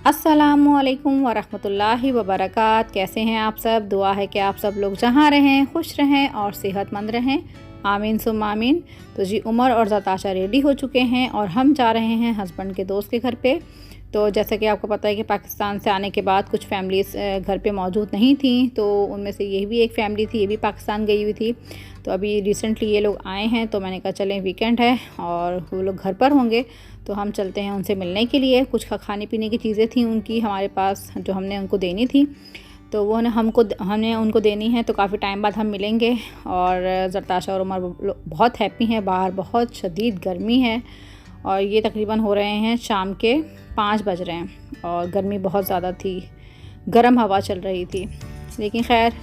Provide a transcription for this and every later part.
अस्सलामुअलैकुम वरहमतुल्लाहि वबरकात। कैसे हैं आप सब? दुआ है कि आप सब लोग जहाँ रहें खुश रहें और सेहतमंद रहें, आमीन सुम आमीन। तो जी उमर और ज़ताशा रेडी हो चुके हैं और हम जा रहे हैं हस्बैंड के दोस्त के घर पे। तो जैसा कि आपको पता है कि पाकिस्तान से आने के बाद कुछ फैमिलीज़ घर पे मौजूद नहीं थी, तो उनमें से ये भी एक फ़ैमिली थी, ये भी पाकिस्तान गई हुई थी। तो अभी रिसेंटली ये लोग आए हैं, तो मैंने कहा चलें वीकेंड है और वो लोग घर पर होंगे तो हम चलते हैं उनसे मिलने के लिए। कुछ खाने पीने की चीज़ें थी उनकी हमारे पास जो हमने उनको देनी थी, तो वो हमने उनको देनी है। तो काफ़ी टाइम बाद हम मिलेंगे और ज़रताशा और उमर बहुत हैप्पी हैं। बाहर बहुत शदीद गर्मी है और ये तकरीबन हो रहे हैं शाम के 5 बज रहे हैं और गर्मी बहुत ज़्यादा थी, गर्म हवा चल रही थी, लेकिन खैर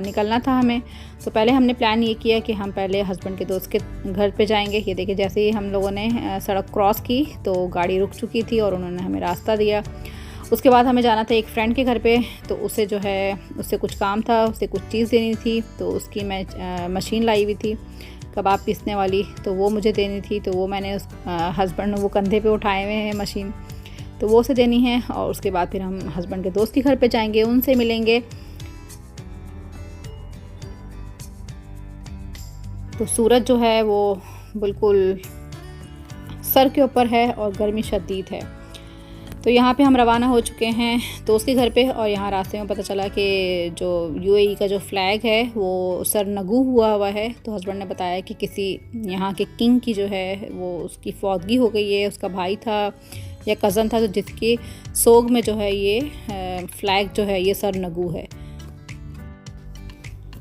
निकलना था हमें। तो पहले हमने प्लान ये किया कि हम पहले हस्बैंड के दोस्त के घर पे जाएंगे। ये देखिए जैसे ही हम लोगों ने सड़क क्रॉस की तो गाड़ी रुक चुकी थी और उन्होंने हमें रास्ता दिया। उसके बाद हमें जाना था एक फ़्रेंड के घर पे, तो उसे जो है उससे कुछ काम था, उसे कुछ चीज़ देनी थी। तो उसकी मैं मशीन लाई हुई थी कबाब पीसने वाली, तो वो मुझे देनी थी। तो वो मैंने हस्बैंड ने वो कंधे पे उठाए हुए हैं मशीन, तो वो उसे देनी है। और उसके बाद फिर हम हस्बैंड के दोस्त के घर पे जाएंगे, उनसे मिलेंगे। तो सूरज जो है वो बिल्कुल सर के ऊपर है और गर्मी शदीद है। तो यहाँ पे हम रवाना हो चुके हैं दोस्त के घर पे और यहाँ रास्ते में पता चला कि जो यूएई का जो फ्लैग है वो सर नगू हुआ है। तो हस्बैंड ने बताया कि किसी यहाँ के किंग की जो है वो उसकी फौतगी हो गई है, उसका भाई था या कज़न था, तो जिसके सोग में जो है ये फ्लैग जो है ये सर नगू है।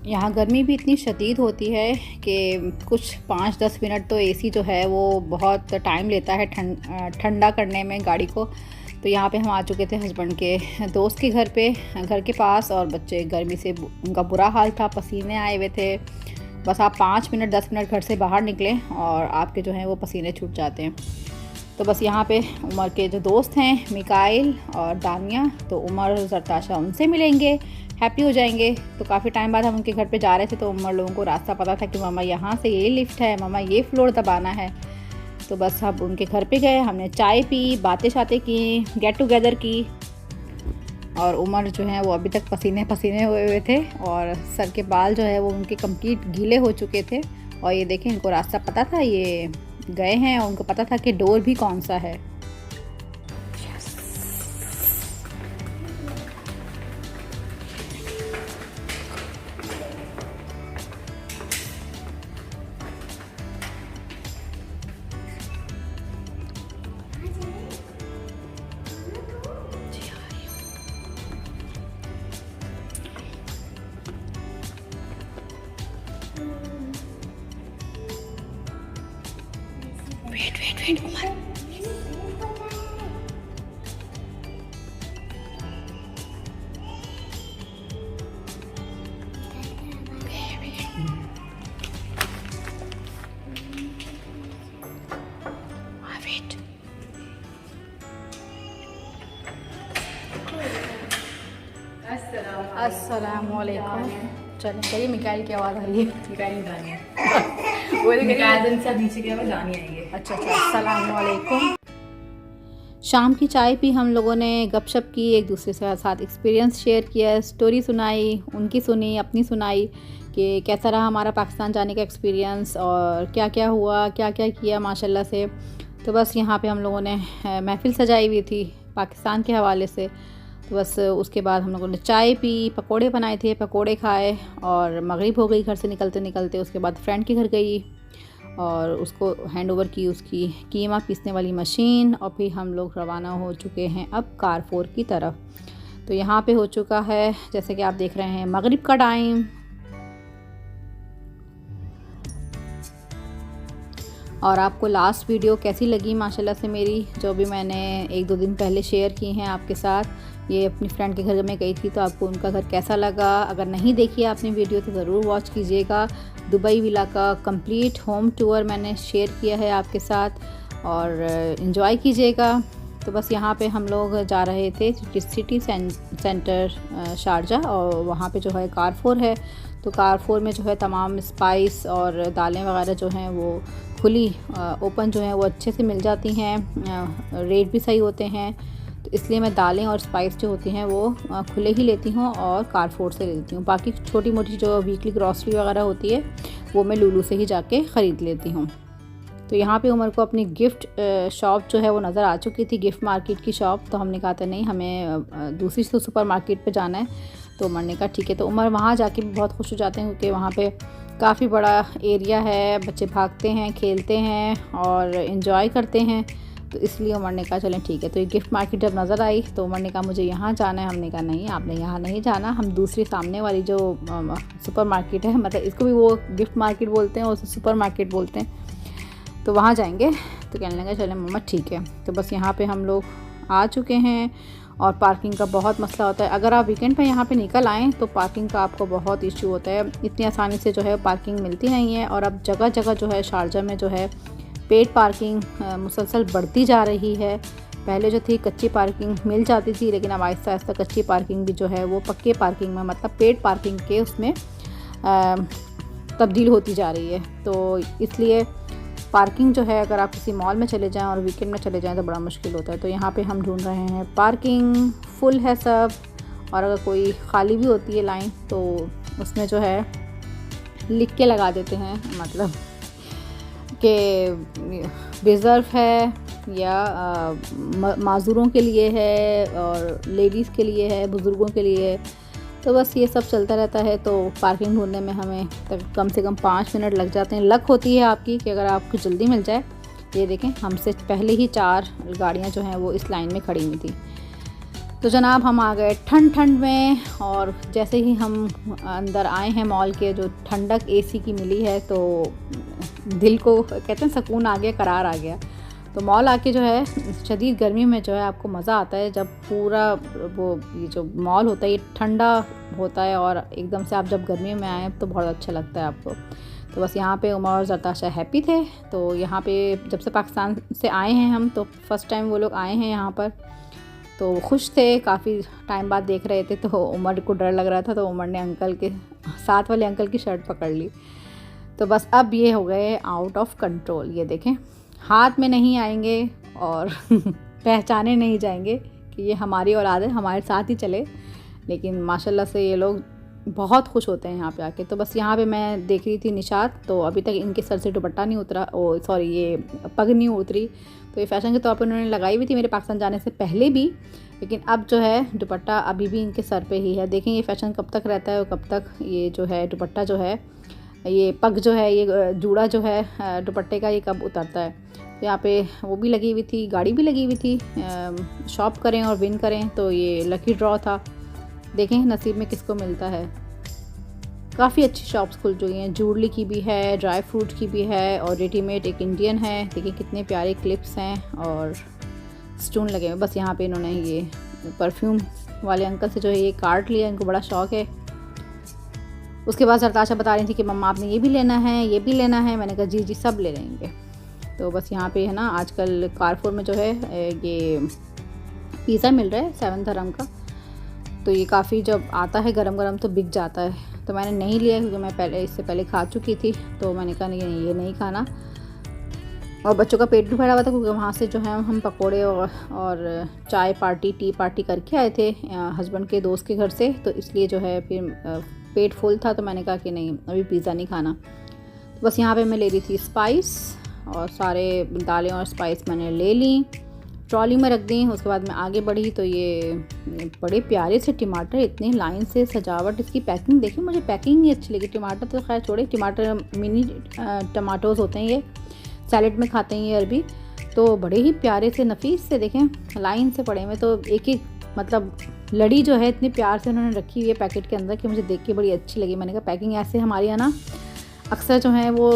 यहाँ गर्मी भी इतनी शदीद होती है कि कुछ 5-10 मिनट तो एसी जो है वो बहुत टाइम लेता है ठंडा करने में गाड़ी को। तो यहाँ पे हम आ चुके थे हस्बैंड के दोस्त के घर पे, घर के पास, और बच्चे गर्मी से उनका बुरा हाल था, पसीने आए हुए थे। बस आप 5 मिनट 10 मिनट घर से बाहर निकलें और आपके जो हैं वो पसीने छूट जाते हैं। तो बस यहाँ पे उमर के जो दोस्त हैं मिकाइल और दानिया, तो उमर ज़रताशा उनसे मिलेंगे, हैप्पी हो जाएंगे। तो काफ़ी टाइम बाद हम उनके घर पे जा रहे थे, तो उमर लोगों को रास्ता पता था कि मामा यहाँ से ये लिफ्ट है, मामा ये फ्लोर दबाना है। तो बस हम उनके घर पे गए, हमने चाय पी, बातें शातें की, गेट टुगेदर की। और उमर जो है वो अभी तक पसीने पसीने हुए थे और सर के बाल जो है वो उनके कंप्लीट गीले हो चुके थे। और ये देखें, इनको रास्ता पता था, ये गए हैं और उनको पता था कि डोर भी कौन सा है। वेट उमर, अस्सलामुअलैकुम। चलें, चलिए मिकाइल की आवाज़ आ रही है। मिकाइल दानिया वो मिकाइल से नीचे की आवाज़ दानिया आई है। अच्छा, अस्सलामुअलैकुम। शाम की चाय पी हम लोगों ने, गपशप की, एक दूसरे के साथ एक्सपीरियंस शेयर किया, स्टोरी सुनाई, उनकी सुनी, अपनी सुनाई कि कैसा रहा हमारा पाकिस्तान जाने का एक्सपीरियंस और क्या क्या हुआ, क्या क्या किया माशाल्लाह से। तो बस यहाँ पे हम लोगों ने महफ़िल सजाई हुई थी पाकिस्तान के हवाले से। तो बस उसके बाद हम लोगों ने चाय पी, पकोड़े बनाए थे, पकोड़े खाए और मगरिब हो गई घर से निकलते निकलते। उसके बाद फ्रेंड के घर गई और उसको हैंड ओवर की उसकी कीमा पीसने वाली मशीन, और फिर हम लोग रवाना हो चुके हैं अब कारफोर की तरफ। तो यहाँ पे हो चुका है, जैसे कि आप देख रहे हैं, मगरिब का टाइम। और आपको लास्ट वीडियो कैसी लगी माशाल्लाह से मेरी, जो भी मैंने 1-2 दिन पहले शेयर की हैं आपके साथ। ये अपनी फ्रेंड के घर में गई थी, तो आपको उनका घर कैसा लगा? अगर नहीं देखी आपने वीडियो तो ज़रूर वॉच कीजिएगा। दुबई विला का कंप्लीट होम टूर मैंने शेयर किया है आपके साथ और इन्जॉय कीजिएगा। तो बस यहाँ पे हम लोग जा रहे थे सिटी सेंटर शारजा, और वहाँ पे जो है कारफोर है। तो कारफोर में जो है तमाम स्पाइस और दालें वगैरह जो हैं वो खुली ओपन जो है वो अच्छे से मिल जाती हैं, रेट भी सही होते हैं। तो इसलिए मैं दालें और स्पाइस जो होती हैं वो खुले ही लेती हूँ और कारफोर से लेती हूँ। बाकी छोटी मोटी जो वीकली ग्रॉसरी वगैरह होती है वो मैं लुलु से ही जाके ख़रीद लेती हूँ। तो यहाँ पे उमर को अपनी गिफ्ट शॉप जो है वो नज़र आ चुकी थी, गिफ्ट मार्केट की शॉप। तो हमने कहा था नहीं, हमें दूसरी सुपर मार्केट पे जाना है। तो उमर ने कहा ठीक है। तो उमर वहाँ जाके भी बहुत खुश हो जाते हैं क्योंकि वहाँ पे काफ़ी बड़ा एरिया है, बच्चे भागते हैं, खेलते हैं और इन्जॉय करते हैं। तो इसलिए उमर ने कहा चलें ठीक है। तो ये गिफ्ट मार्केट जब नज़र आई तो उमर ने कहा मुझे यहाँ जाना है। हमने कहा नहीं, आपने यहाँ नहीं जाना, हम दूसरी सामने वाली जो सुपर मार्केट है, मतलब इसको भी वो गिफ्ट मार्केट बोलते हैं और उसे सुपर मार्केट बोलते हैं, तो वहाँ जाएंगे। तो कहने लगा चलें मम्मा ठीक है। तो बस यहाँ पे हम लोग आ चुके हैं और पार्किंग का बहुत मसला होता है। अगर आप वीकेंड पे यहाँ पे निकल आएँ तो पार्किंग का आपको बहुत इशू होता है, इतनी आसानी से जो है पार्किंग मिलती नहीं है। और अब जगह जगह जो है शारजा में जो है पेड पार्किंग मुसलसल बढ़ती जा रही है। पहले जो थी कच्ची पार्किंग मिल जाती थी, लेकिन अब आहिस्ता आहिस्ता कच्ची पार्किंग भी जो है वो पक्के पार्किंग में, मतलब पेड पार्किंग के उसमें तब्दील होती जा रही है। तो इसलिए पार्किंग जो है, अगर आप किसी मॉल में चले जाएं और वीकेंड में चले जाएं तो बड़ा मुश्किल होता है। तो यहाँ पे हम ढूंढ रहे हैं, पार्किंग फुल है सब, और अगर कोई ख़ाली भी होती है लाइन तो उसमें जो है लिख के लगा देते हैं, मतलब कि रिज़र्व है या माज़ूरों के लिए है और लेडीज़ के लिए है, बुज़ुर्गों के लिए है। तो बस ये सब चलता रहता है। तो पार्किंग ढूंढने में हमें कम से कम 5 मिनट लग जाते हैं। लक होती है आपकी कि अगर आपको जल्दी मिल जाए। ये देखें, हमसे पहले ही 4 गाड़ियां जो हैं वो इस लाइन में खड़ी हुई थी। तो जनाब हम आ गए ठंड में, और जैसे ही हम अंदर आए हैं मॉल के, जो ठंडक एसी की मिली है तो दिल को कहते हैं सुकून आ गया, करार आ गया। तो मॉल आके जो है शदीद गर्मी में जो है आपको मज़ा आता है जब पूरा वो ये जो मॉल होता है ये ठंडा होता है, और एकदम से आप जब गर्मी में आए तो बहुत अच्छा लगता है आपको। तो बस यहाँ पे उमर और ज़रताशा हैप्पी थे। तो यहाँ पे जब से पाकिस्तान से आए हैं हम, तो फ़र्स्ट टाइम वो लोग आए हैं यहाँ पर, तो खुश थे, काफ़ी टाइम बाद देख रहे थे। तो उमर को डर लग रहा था, तो उमर ने अंकल के साथ वाले अंकल की शर्ट पकड़ ली। तो बस अब ये हो गए आउट ऑफ कंट्रोल। ये देखें, हाथ में नहीं आएंगे और पहचाने नहीं जाएंगे कि ये हमारी औलाद है, हमारे साथ ही चले। लेकिन माशाल्लाह से ये लोग बहुत खुश होते हैं यहाँ पे आके। तो बस यहाँ पे मैं देख रही थी निशात, तो अभी तक इनके सर से दुपट्टा नहीं उतरा, सॉरी ये पग नहीं उतरी। तो ये फ़ैशन के तौर पर उन्होंने लगाई हुई थी मेरे पाकिस्तान जाने से पहले भी, लेकिन अब जो है दुपट्टा अभी भी इनके सर पे ही है। देखें ये फ़ैशन कब तक रहता है और कब तक ये जो है दुपट्टा जो है, ये पग जो है, ये जूड़ा जो है दुपट्टे का, ये कब उतरता है। तो यहाँ पे वो भी लगी हुई थी, गाड़ी भी लगी हुई थी, शॉप करें और विन करें। तो ये लकी ड्रॉ था, देखें नसीब में किसको मिलता है। काफ़ी अच्छी शॉप्स खुल चुकी हैं, जूडली की भी है, ड्राई फ्रूट की भी है, और रेडीमेड एक इंडियन है। देखिए कितने प्यारे क्लिप्स हैं और स्टोन लगे हुए। बस यहाँ पे इन्होंने ये परफ्यूम वाले अंकल से जो है ये कार्ड लिया, इनको बड़ा शौक़ है। उसके बाद ज़रताशा बता रही थी कि मम्मा आपने ये भी लेना है, ये भी लेना है। मैंने कहा जी जी सब ले लेंगे। तो बस यहाँ पे है ना, आजकल कारफोर में जो है ये पिज़्ज़ा मिल रहा है 7 दिरहम का। तो ये काफ़ी जब आता है गरम गरम तो बिक जाता है। तो मैंने नहीं लिया क्योंकि मैं इससे पहले खा चुकी थी। तो मैंने कहा नहीं, ये नहीं खाना। और बच्चों का पेट भी भरा हुआ था क्योंकि वहाँ से जो है हम पकोड़े और चाय पार्टी, टी पार्टी करके आए थे हस्बैंड के दोस्त के घर से। तो इसलिए जो है फिर पेट फुल था। तो मैंने कहा कि नहीं, अभी पिज़्ज़ा नहीं खाना। तो बस यहाँ पे मैं ले रही थी स्पाइस, और सारे दालें और स्पाइस मैंने ले ली, ट्रॉली में रख दी। उसके बाद मैं आगे बढ़ी तो ये बड़े प्यारे से टमाटर, इतनी लाइन से सजावट, इसकी पैकिंग देखिए, मुझे पैकिंग ही अच्छी लगी। टमाटर तो खैर छोड़े, टमाटर मिनी टमाटोज़ होते हैं, ये सैलेड में खाते हैं ये अरबी। तो बड़े ही प्यारे से नफीस से देखें लाइन से पड़े हुए। तो एक एक मतलब लड़ी जो है इतनी प्यार से उन्होंने रखी हुई है पैकेट के अंदर कि मुझे देख के बड़ी अच्छी लगी। मैंने कहा पैकिंग ऐसे हमारे यहाँ ना अक्सर जो है वो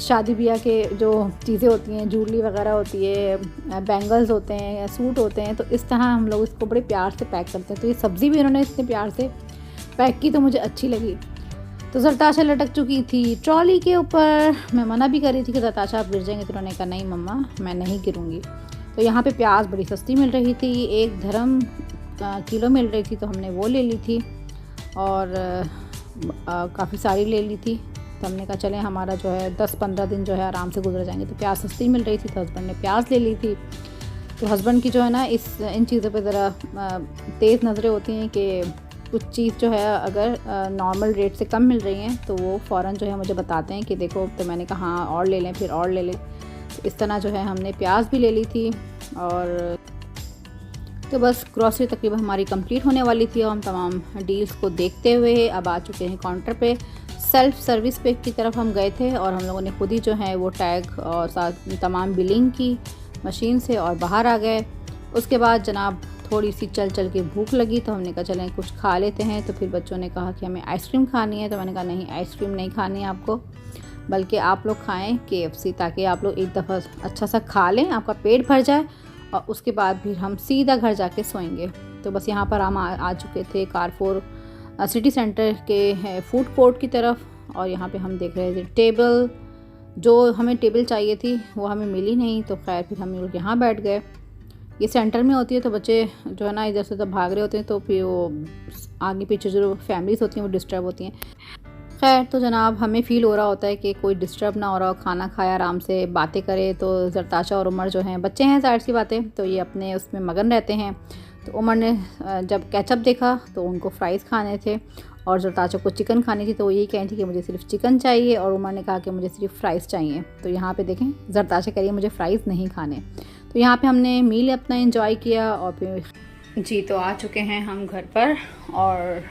शादी ब्याह के जो चीज़ें होती हैं, जूलरी वगैरह होती है, बैंगल्स होते हैं या सूट होते हैं, तो इस तरह हम लोग इसको बड़े प्यार से पैक करते हैं। तो ये सब्ज़ी भी उन्होंने इतने प्यार से पैक की तो मुझे अच्छी लगी। तो ज़रताशा लटक चुकी थी ट्रॉली के ऊपर। मैं मना भी कर रही थी कि ज़रताशा आप गिर जाएंगे, तो उन्होंने कहा नहीं मम्मा मैं नहीं गिरूँगी। तो यहाँ पे प्याज बड़ी सस्ती मिल रही थी, 1 दिरहम किलो मिल रही थी। तो हमने वो ले ली थी और काफ़ी सारी ले ली थी। तो हमने कहा चलें हमारा जो है 10-15 दिन जो है आराम से गुजर जाएंगे। तो प्याज सस्ती मिल रही थी तो हस्बैंड ने प्याज ले ली थी। तो हस्बैंड की जो है ना इन चीज़ों पे ज़रा तेज़ नज़रें होती हैं कि कुछ चीज़ जो है अगर नॉर्मल रेट से कम मिल रही हैं तो वो फ़ौरन जो है मुझे बताते हैं कि देखो। तो मैंने कहा हाँ और ले लें, फिर और ले लें। तो इस तरह जो है हमने प्याज भी ले ली थी। और तो बस ग्रॉसरी तकरीबन हमारी कंप्लीट होने वाली थी और हम तमाम डील्स को देखते हुए अब आ चुके हैं काउंटर पे। सेल्फ़ सर्विस पे की तरफ हम गए थे और हम लोगों ने खुद ही जो है वो टैग और साथ तमाम बिलिंग की मशीन से और बाहर आ गए। उसके बाद जनाब थोड़ी सी चल चल के भूख लगी तो हमने कहा चलें कुछ खा लेते हैं। तो फिर बच्चों ने कहा कि हमें आइसक्रीम खानी है। तो मैंने कहा नहीं, आइसक्रीम नहीं खानी है आपको, बल्कि आप लोग खाएं KFC, ताकि आप लोग एक दफ़ा अच्छा सा खा लें, आपका पेट भर जाए और उसके बाद फिर हम सीधा घर जाके सोएंगे। तो बस यहाँ पर हम आ चुके थे कारफोर सिटी सेंटर के फूड कोर्ट की तरफ। और यहाँ पे हम देख रहे थे टेबल, जो हमें टेबल चाहिए थी वो हमें मिली नहीं। तो खैर फिर हम लोग यहाँ बैठ गए। ये सेंटर में होती है तो बच्चे जो है ना इधर से उधर भाग रहे होते हैं, तो फिर वो आगे पीछे जो फैमिलीज़ होती हैं वो डिस्टर्ब होती हैं। खैर तो जनाब हमें फ़ील हो रहा होता है कि कोई डिस्टर्ब ना हो रहा हो, खाना खाया आराम से बातें करे। तो जरताशा और उमर जो हैं बच्चे हैं ज़ाहिर सी बातें, तो ये अपने उसमें मगन रहते हैं। तो उमर ने जब केचप देखा तो उनको फ़्राइज़ खाने थे और जरताशा को चिकन खानी थी। तो वो यही कह रही थी कि मुझे सिर्फ चिकन चाहिए और उमर ने कहा कि मुझे सिर्फ फ़्राइज़ चाहिए। तो यहाँ पे देखें जरताशा कह रही है मुझे फ़्राइज़ नहीं खाने। तो यहाँ पे हमने मील अपना एंजॉय किया और फिर जी तो आ चुके हैं हम घर पर। और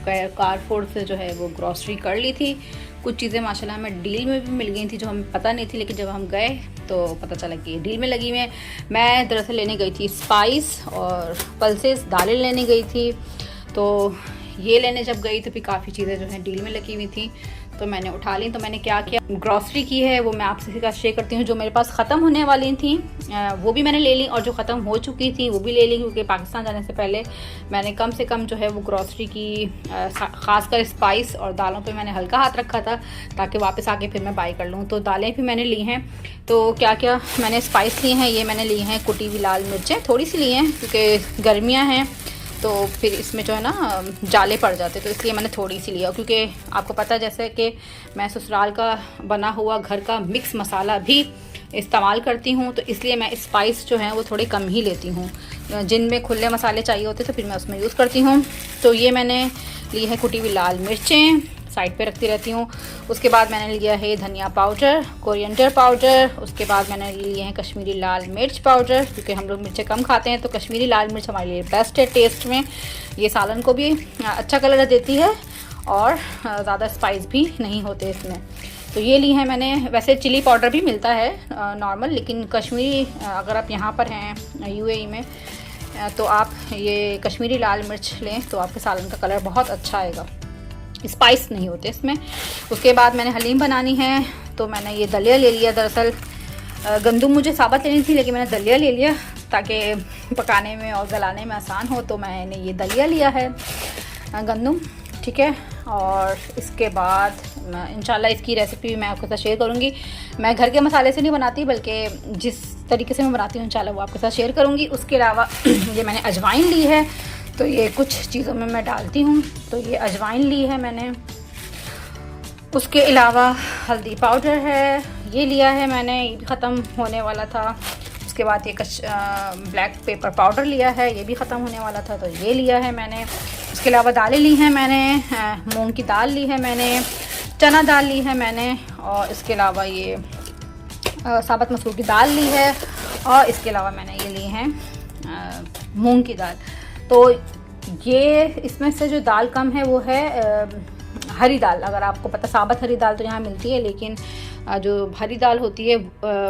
कारफोर से जो है वो ग्रॉसरी कर ली थी। कुछ चीज़ें माशाल्लाह हमें डील में भी मिल गई थी जो हमें पता नहीं थी, लेकिन जब हम गए तो पता चला कि ये डील में लगी हुई है। मैं दरअसल लेने गई थी स्पाइस और पल्सेस दालें लेने गई थी। तो ये लेने जब गई तो फिर काफ़ी चीज़ें जो हैं डील में लगी हुई थी तो मैंने उठा ली। तो मैंने क्या किया, ग्रॉसरी की है वो मैं आपसे का शेयर करती हूँ। जो मेरे पास ख़त्म होने वाली थी वो भी मैंने ले ली और जो ख़त्म हो चुकी थी वो भी ले ली, क्योंकि पाकिस्तान जाने से पहले मैंने कम से कम जो है वो ग्रॉसरी की ख़ासकर स्पाइस और दालों पे मैंने हल्का हाथ रखा था ताकि वापस आके फिर मैं बाई कर लूँ। तो दालें भी मैंने ली हैं। तो क्या क्या मैंने स्पाइस ली हैं, ये मैंने ली हैं कुटी हुई लाल मिर्चें, थोड़ी सी ली हैं क्योंकि गर्मियाँ हैं तो फिर इसमें जो है ना जाले पड़ जाते, तो इसलिए मैंने थोड़ी सी लिया। क्योंकि आपको पता है जैसे कि मैं ससुराल का बना हुआ घर का मिक्स मसाला भी इस्तेमाल करती हूँ, तो इसलिए मैं स्पाइस जो है वो थोड़ी कम ही लेती हूँ। जिनमें खुले मसाले चाहिए होते तो फिर मैं उसमें यूज़ करती हूँ। तो ये मैंने ली है कुटी हुई लाल मिर्चें, साइड पे रखती रहती हूँ। उसके बाद मैंने लिया है धनिया पाउडर, कोरिएंडर पाउडर। उसके बाद मैंने लिए हैं कश्मीरी लाल मिर्च पाउडर, क्योंकि हम लोग मिर्चें कम खाते हैं तो कश्मीरी लाल मिर्च हमारे लिए बेस्ट है टेस्ट में। ये सालन को भी अच्छा कलर देती है और ज़्यादा स्पाइस भी नहीं होते इसमें। तो ये ली है मैंने। वैसे चिली पाउडर भी मिलता है नॉर्मल, लेकिन कश्मीरी अगर आप यहाँ पर हैं UAE में तो आप ये कश्मीरी लाल मिर्च लें तो आपके सालन का कलर बहुत अच्छा आएगा, स्पाइस नहीं होते इसमें। उसके बाद मैंने हलीम बनानी है तो मैंने ये दलिया ले लिया। दरअसल गंदम मुझे साबुत लेनी थी लेकिन मैंने दलिया ले लिया ताकि पकाने में और गलाने में आसान हो, तो मैंने ये दलिया लिया है गंदम, ठीक है। और इसके बाद इंशाल्लाह इसकी रेसिपी मैं आपके साथ शेयर करूँगी। मैं घर के मसाले से नहीं बनाती बल्कि जिस तरीके से मैं बनाती हूँ इंशाल्लाह वो आपके साथ शेयर करूँगी। उसके अलावा ये मैंने अजवाइन ली है, तो ये कुछ चीज़ों में मैं डालती हूँ। तो ये अजवाइन ली है मैंने। उसके अलावा हल्दी पाउडर है, ये लिया है मैंने, ये भी ख़त्म होने वाला था। उसके बाद ये ब्लैक पेपर पाउडर लिया है, ये भी ख़त्म होने वाला था तो ये लिया है मैंने। उसके अलावा दालें ली हैं मैंने, मूंग की दाल ली है मैंने, चना दाल ली है मैंने, और इसके अलावा ये साबुत मसूर की दाल ली है, और इसके अलावा मैंने ये ली है मूंग की दाल। तो ये इसमें से जो दाल कम है वो है हरी दाल। अगर आपको पता, साबुत हरी दाल तो यहाँ मिलती है लेकिन जो हरी दाल होती है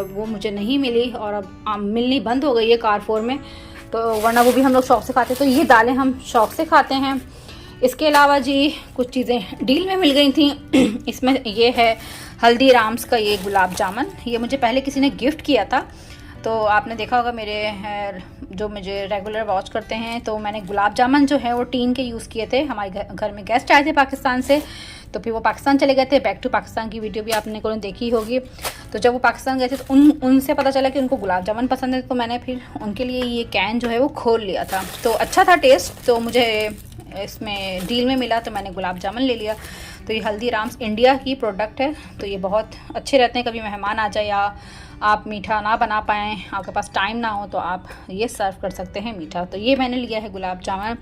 वो मुझे नहीं मिली और अब मिलनी बंद हो गई है कारफोर में, तो वरना वो भी हम लोग शौक़ से खाते, तो ये दालें हम शौक़ से खाते हैं। इसके अलावा जी कुछ चीज़ें डील में मिल गई थी। इसमें ये है हल्दीराम्स का ये गुलाब जामुन, ये मुझे पहले किसी ने गिफ्ट किया था, तो आपने देखा होगा मेरे जो मुझे रेगुलर वॉच करते हैं, तो मैंने गुलाब जामुन जो है वो टीन के यूज़ किए थे। हमारे घर में गेस्ट आए थे पाकिस्तान से, तो फिर वो पाकिस्तान चले गए थे। बैक टू पाकिस्तान की वीडियो भी आपने को देखी होगी। तो जब वो पाकिस्तान गए थे तो उनसे पता चला कि उनको गुलाब जामुन पसंद है, तो मैंने फिर उनके लिए ये कैन जो है वो खोल लिया था। तो अच्छा था टेस्ट, तो मुझे इसमें डील में मिला तो मैंने गुलाब जामुन ले लिया। तो ये हल्दीराम्स इंडिया की प्रोडक्ट है, तो ये बहुत अच्छे रहते हैं। कभी मेहमान आ जाए या आप मीठा ना बना पाएँ, आपके पास टाइम ना हो, तो आप ये सर्व कर सकते हैं मीठा। तो ये मैंने लिया है गुलाब जामुन।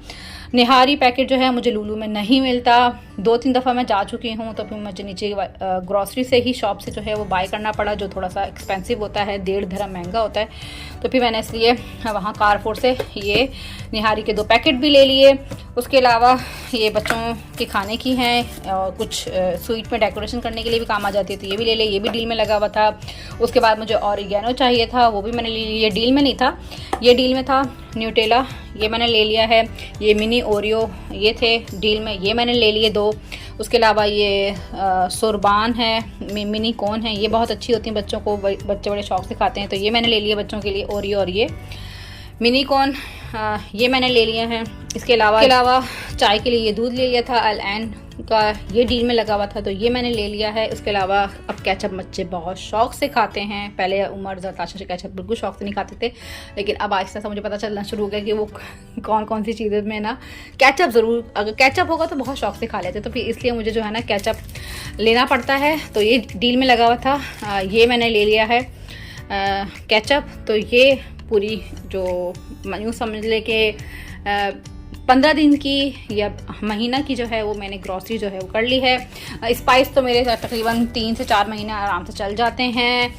निहारी पैकेट जो है मुझे लुलु में नहीं मिलता, 2-3 दफ़ा मैं जा चुकी हूँ, तो फिर मुझे नीचे ग्रॉसरी से ही शॉप से जो है वो बाय करना पड़ा, जो थोड़ा सा एक्सपेंसिव होता है, 1.5 dirham महंगा होता है। तो फिर मैंने इसलिए वहाँ कारफोर से ये निहारी के 2 पैकेट भी ले लिए। उसके अलावा ये बच्चों के खाने की हैं और कुछ स्वीट में डेकोरेशन करने के लिए भी काम आ जाती है, तो ये भी ले लिए, ये भी डील में लगा हुआ था। उसके बाद मुझे ऑरिगेनो चाहिए था, वो भी मैंने ले लिया, ये डील में नहीं था, ये डील में था। न्यूटेला ये मैंने ले लिया है, ये मिनी ओरियो ये थे डील में, ये मैंने ले लिए 2। उसके अलावा ये सुरबान है, मिनी कोन है, ये बहुत अच्छी होती हैं बच्चों को, बच्चे बड़े शौक से खाते हैं, तो ये मैंने ले लिए बच्चों के लिए ओरियो और ये मिनी कॉर्न ये मैंने ले लिए हैं। इसके अलावा चाय के लिए ये दूध ले लिया था, अल-ऐन का, ये डील में लगा हुआ था, तो ये मैंने ले लिया है। उसके अलावा अब केचप बच्चे बहुत शौक से खाते हैं, पहले उमर ज़ताशा से केचप बिल्कुल शौक से नहीं खाते थे, लेकिन अब आहिस्ता सा मुझे पता चलना शुरू हो गया कि वो कौन कौन सी चीज़ें में ना केचप ज़रूर, अगर केचप होगा तो बहुत शौक से खा लेते, तो फिर इसलिए मुझे जो है ना केचप लेना पड़ता है। तो ये डील में लगा हुआ था, ये मैंने ले लिया है केचप। तो ये पूरी जो यूँ समझ ले कि 15 दिन की या महीना की जो है वो मैंने ग्रॉसरी जो है वो कर ली है। स्पाइस तो मेरे तकरीबन 3 से 4 महीने आराम से चल जाते हैं,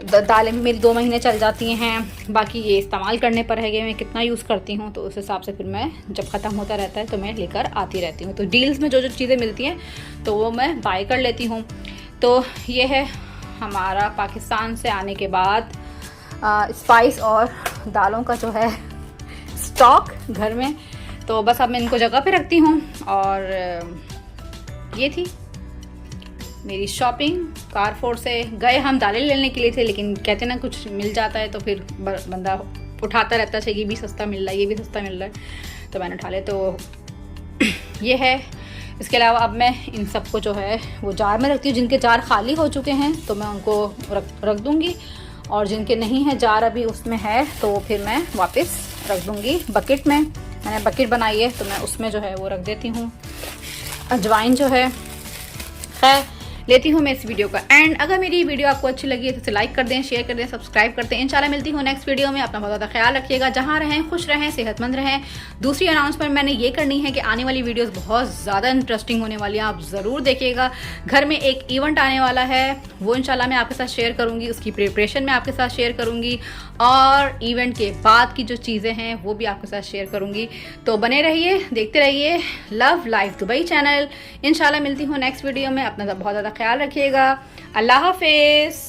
दालें मेरी 2 महीने चल जाती हैं। बाकी ये इस्तेमाल करने पर है कि मैं कितना यूज़ करती हूँ, तो उस हिसाब से फिर मैं जब ख़त्म होता रहता है तो मैं लेकर आती रहती हूँ। तो डील्स में जो जो चीज़ें मिलती हैं तो वो मैं बाय कर लेती हूँ। तो ये है हमारा पाकिस्तान से आने के बाद स्पाइस और दालों का जो है स्टॉक घर में। तो बस अब मैं इनको जगह पे रखती हूँ। और ये थी मेरी शॉपिंग। कारफोर से गए हम दालें लेने के लिए थे, लेकिन कहते ना कुछ मिल जाता है तो फिर बंदा उठाता रहता है, ये भी सस्ता मिल रहा है, ये भी सस्ता मिल रहा है, तो मैंने उठा लिया। तो ये है। इसके अलावा अब मैं इन सबको जो है वो जार में रखती हूँ। जिनके जार खाली हो चुके हैं तो मैं उनको रख दूँगी, और जिनके नहीं है जार अभी उसमें है तो फिर मैं वापस रख दूँगी बकेट में। मैंने बकेट बनाई है तो मैं उसमें जो है वो रख देती हूँ। अजवाइन जो है खैर लेती हूँ मैं इस वीडियो का एंड। अगर मेरी वीडियो आपको अच्छी लगी है तो इसे लाइक कर दें, शेयर कर दें, सब्सक्राइब करते हैं। इंशाल्लाह मिलती हूँ नेक्स्ट वीडियो में। अपना बहुत ज़्यादा ख्याल रखिएगा, जहाँ रहें खुश रहें, सेहतमंद रहें। दूसरी अनाउंसमेंट मैंने ये करनी है कि आने वाली वीडियोस बहुत ज़्यादा इंटरेस्टिंग होने वाली है, आप ज़रूर देखिएगा। घर में एक इवेंट आने वाला है, वो इंशाल्लाह मैं आपके साथ शेयर करूँगी, उसकी प्रिपरेशन मैं आपके साथ शेयर करूँगी, और इवेंट के बाद की जो चीज़ें हैं वो भी आपके साथ शेयर करूँगी। तो बने रहिए, देखते रहिए लव लाइफ दुबई चैनल। इंशाल्लाह मिलती हूँ नेक्स्ट वीडियो में। अपना बहुत ज़्यादा ख्याल रखिएगा। अल्लाह हाफिज़।